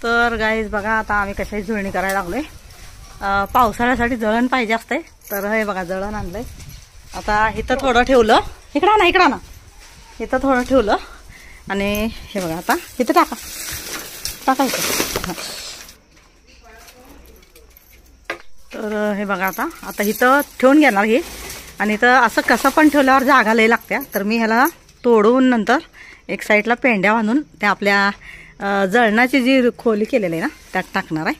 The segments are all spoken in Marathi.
तर गाईज बघा आता आम्ही कशाची जुळणी करायला लागलोय। पावसाळ्यासाठी जळण पाहिजे असते, तर हे बघा जळण आणलंय। आता इथं थोडं ठेवलं, इकडं ना इथं थोडं ठेवलं आणि हे बघा आता इथं टाकायचं। तर हे बघा आता इथं ठेवून घेणार हे, आणि इथं असं कसं पण ठेवल्यावर जागा लई लागत्या, तर मी ह्याला तोडून नंतर एक साईडला पेंड्या बांधून त्या आपल्या जळणाची जी खोली केलेली आहे ना त्यात टाकणार आहे।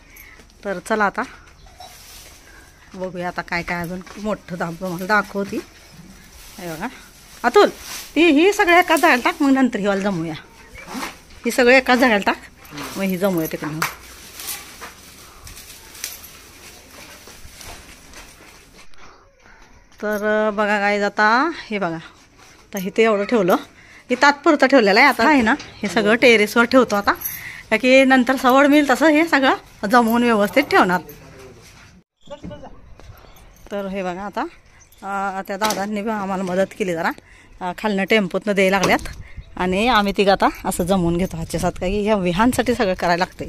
तर चला आता बघूया आता काय काय अजून मोठं मला दाखवती। हे बघा अतुल, ही सगळ्या एका जाळ्याला टाक, मग नंतर ही वाला जमूया। ही सगळं एका जाळ्याला टाक, मग ही जमूया तिकडून। तर बघा काय आता हे बघा, आता इथे एवढं ठेवलं, हे तात्पुरतं ठेवलेलं आहे। आता आहे ना हे सगळं टेरेसवर ठेवतो आता, का की नंतर सवड मिळेल तसं हे सगळं जमवून व्यवस्थित ठेवणार। तर हे बघा आता त्या दादांनी आम्हाला मदत केली, जरा खालनं टेम्पोतनं द्यायला लागल्यात, आणि आम्ही तिघं आता असं जमवून घेतो हातच्या साथ, का की ह्या विहांसाठी सगळं करायला लागतंय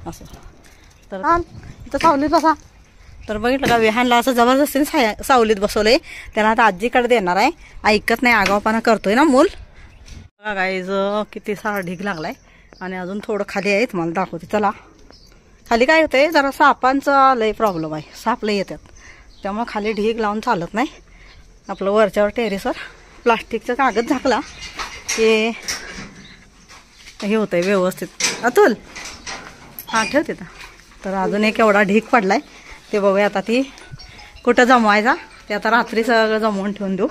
असं। तर इथं सावलीत बसा। तर बघितलं का विहानला असं जबरदस्तीने सावलीत बसवलंय, त्याला आता आजीकडे देणार आहे। ऐकत नाही, आगावपणा करतोय ना मूल। बघा गाईज किती सारा ढीग लागलाय, आणि अजून थोडं खाली आहे, तुम्हाला दाखवते चला। खाली काय होतंय, जरा सापांचा लय प्रॉब्लेम आहे, साप लय येतात, त्यामुळे खाली ढीग लावून चालत नाही। आपलं वरच्यावर टेरेसवर प्लास्टिकचा कागद झाकला की हे होतंय व्यवस्थित। अतुल हां ठेव तिथं। तर अजून एक एवढा ढीग पडलाय, ते बघूया आता ती कुठं जमवायचा, ते आता रात्री सगळं जमवून ठेवून देऊ।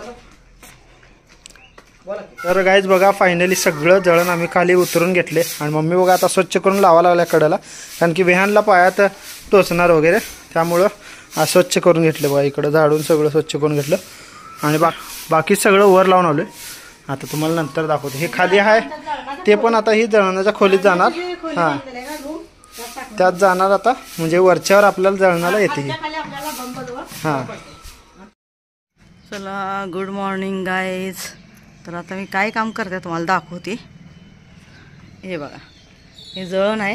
तर गाईज बघा फायनली सगळं जळण आम्ही खाली उतरून घेतले, आणि मम्मी बघा आता स्वच्छ करून लावा लागल्या कडेला, कारण की विहानला पायात टोचणार वगैरे, त्यामुळं स्वच्छ करून घेतले बघा। इकडं झाडून सगळं स्वच्छ करून घेतलं, आणि बाकी सगळं वर लावून आलोय। आता तुम्हाला नंतर दाखवतो। हे खाली आहे ते पण आता ही जळणाच्या खोलीत जाणार, हां त्यात जाणार आता, म्हणजे वरच्यावर आपल्याला जळणाला येते। हां चला गुड मॉर्निंग गाईज। तर आता मी काय काम करते तुम्हाला दाखवते। हे बघा हे जळण आहे,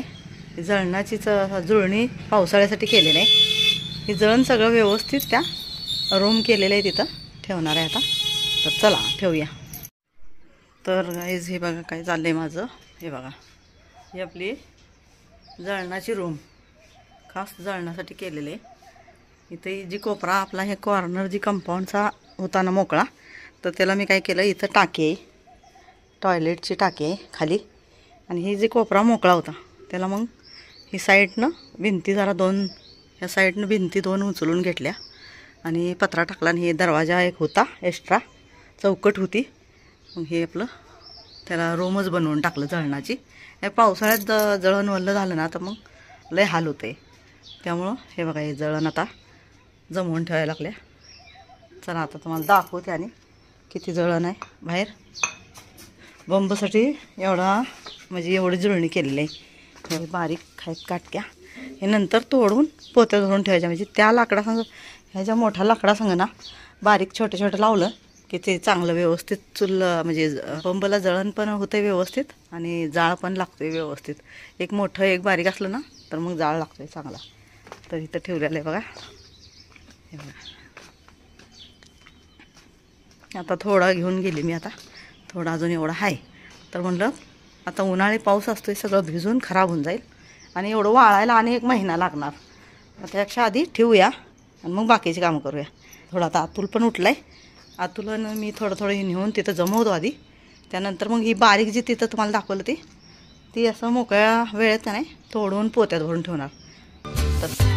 ही जळणाची जुळणी पावसाळ्यासाठी केलेली आहे। हे जळण सगळं व्यवस्थित त्या रूम केलेलं आहे तिथं ठेवणार आहे आता। तर चला ठेवूया। तर गाईज हे बघा काय चाललंय माझं। हे बघा ही आपली जळणाची रूम खास जळणासाठी केलेली आहे। इथे जी कोपरा आपला हे कॉर्नर जी कंपाऊंडचा होता ना मोकळा, तर त्याला मी काय केलं, इथं टाकी आहे, टॉयलेटची टाकी आहे खाली, आणि ही जी कोपरा मोकळा होता त्याला मग ही साईडनं भिंती जरा ह्या साईडनं भिंती 2 उचलून घेतल्या, आणि पत्रा टाकला, आणि हे दरवाजा एक होता एक्स्ट्रा, चौकट होती, मग हे आपलं त्याला रूमच बनवून टाकलं जळणाची। हे पावसाळ्यात जळण वल्लं झालं ना तर मग लय हाल होते, त्यामुळं हे बघा हे जळण आता जमवून ठेवायला लागल्या। चला आता तुम्हाला दाखवते आणि किती जळण आहे बाहेर। बंबसाठी एवढा म्हणजे एवढी जुळणी केलेली आहे। हे बारीक आहेत काटक्या, हे नंतर तोडून पोत्यात धरून ठेवायच्या, म्हणजे त्या लाकडासंग ह्याच्या मोठ्या लाकडासंग ना बारीक छोटे छोटे लावलं की ते चांगलं व्यवस्थित चुल, म्हणजे बंबला जळण पण होते व्यवस्थित, आणि जाळ पण लागतोय व्यवस्थित। एक मोठं एक बारीक असलं ना तर मग जाळ लागतोय चांगला। तर इथं ठेवलेलं आहे बघा। हे बघा आता थोडा घेऊन गेली मी, आता थोडा अजून एवढा आहे, तर म्हणलं आता उन्हाळी पाऊस असतोय, सगळं भिजून खराब होऊन जाईल, आणि एवढं वाळायला आणि 1 महिना लागणार, त्यापेक्षा आधी ठेवूया आणि मग बाकीची कामं करूया। थोडा आता अतुल पण उठलाय, अतुलन मी थोडं हे नेऊन तिथं जमवतो आधी, त्यानंतर मग ही बारीक जी तिथं तुम्हाला दाखवलं ती असं मोकळ्या वेळेत नाही तोडून पोत्यात भरून ठेवणार। तर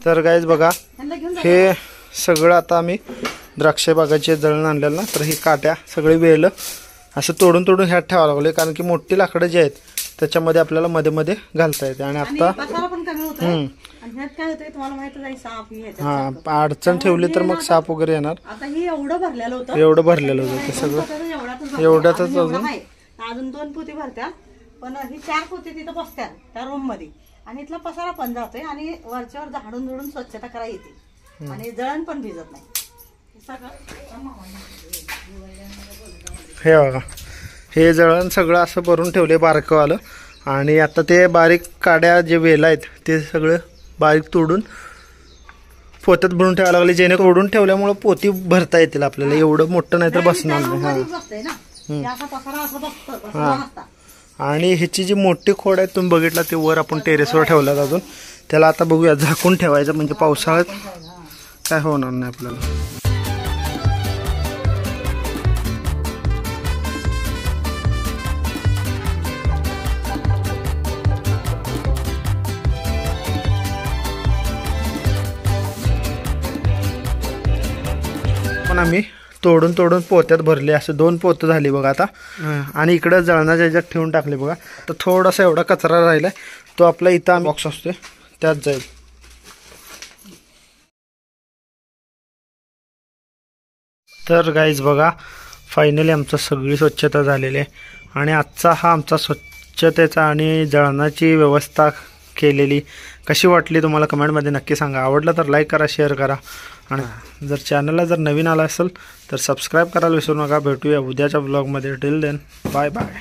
तर गाईज बघा ह्यांना घेऊन जा. हे सगळं आता आम्ही द्राक्ष बागाचे जळण आणलेलं ना, तर ही काट्या सगळी वेळलं असं तोडून तोडून ह्यात ठेवावं लागले, कारण की मोठी लाकडं जी आहेत त्याच्यामध्ये आपल्याला मध्ये मध्ये घालता येते. आणि आणि आता पसारा पण कमी होतोय. आणि ह्यात काय होतंय तुम्हाला माहितच आहे, साप हे येतात. हा अडचण ठेवली तर मग साप वगैरे येणार. आता ही एवढं भरलेलं होतं, एवढं भरलेलं होतं ते सगळं. एवढ्यातच अजून 2 पोती भरत्यात, पण ही 4 पोती तिथं बसत्यात त्या रूम मध्ये. आणि इथला पसारा पण जातोय आणि वरच्यावर झाडून झुडून स्वच्छता करा येते आणि जळण पण भिजत नाही. हे बघा हे जळण सगळं असं भरून ठेवले बारकवालं. आणि आता ते बारीक काड्या जे वेल आहेत ते सगळं बारीक तोडून पोत्यात भरून ठेवायला लागले, जेणे तोडून ठेवल्यामुळे पोती भरता येतील आपल्याला. एवढं मोठं नाही तर बसणार नाही. हा आणि ह्याची जी मोठी खोड आहे तुम्ही बघितला, ते वर आपण टेरेसवर ठेवल्यात अजून. त्याला आता बघूया झाकून ठेवायचं, म्हणजे पावसाळ्यात काय होणार नाही आपल्याला. पण आम्ही तोडून तोडून पोत्यात भरले, असं 2 पोतं झाली बघा आता. आणि इकडं जळणाच्या ह्याच्यात ठेवून टाकले बघा. तर थोडासा एवढा कचरा राहिलाय, तो आपला इथं बॉक्स असतोय त्यात जाईल. तर गाईज बघा फायनली आमचं सगळी स्वच्छता झालेली आहे. आणि आजचा हा आमचा स्वच्छतेचा आणि जळणाची व्यवस्था केलेली कशी वाटली तुम्हाला कमेंटमध्ये नक्की सांगा. आवडलं तर लाईक करा, शेअर करा. आणि जर चॅनलला जर नवीन आला असेल तर सबस्क्राईब करायला विसरू नका. भेटूया उद्याच्या ब्लॉगमध्ये. Till then bye bye.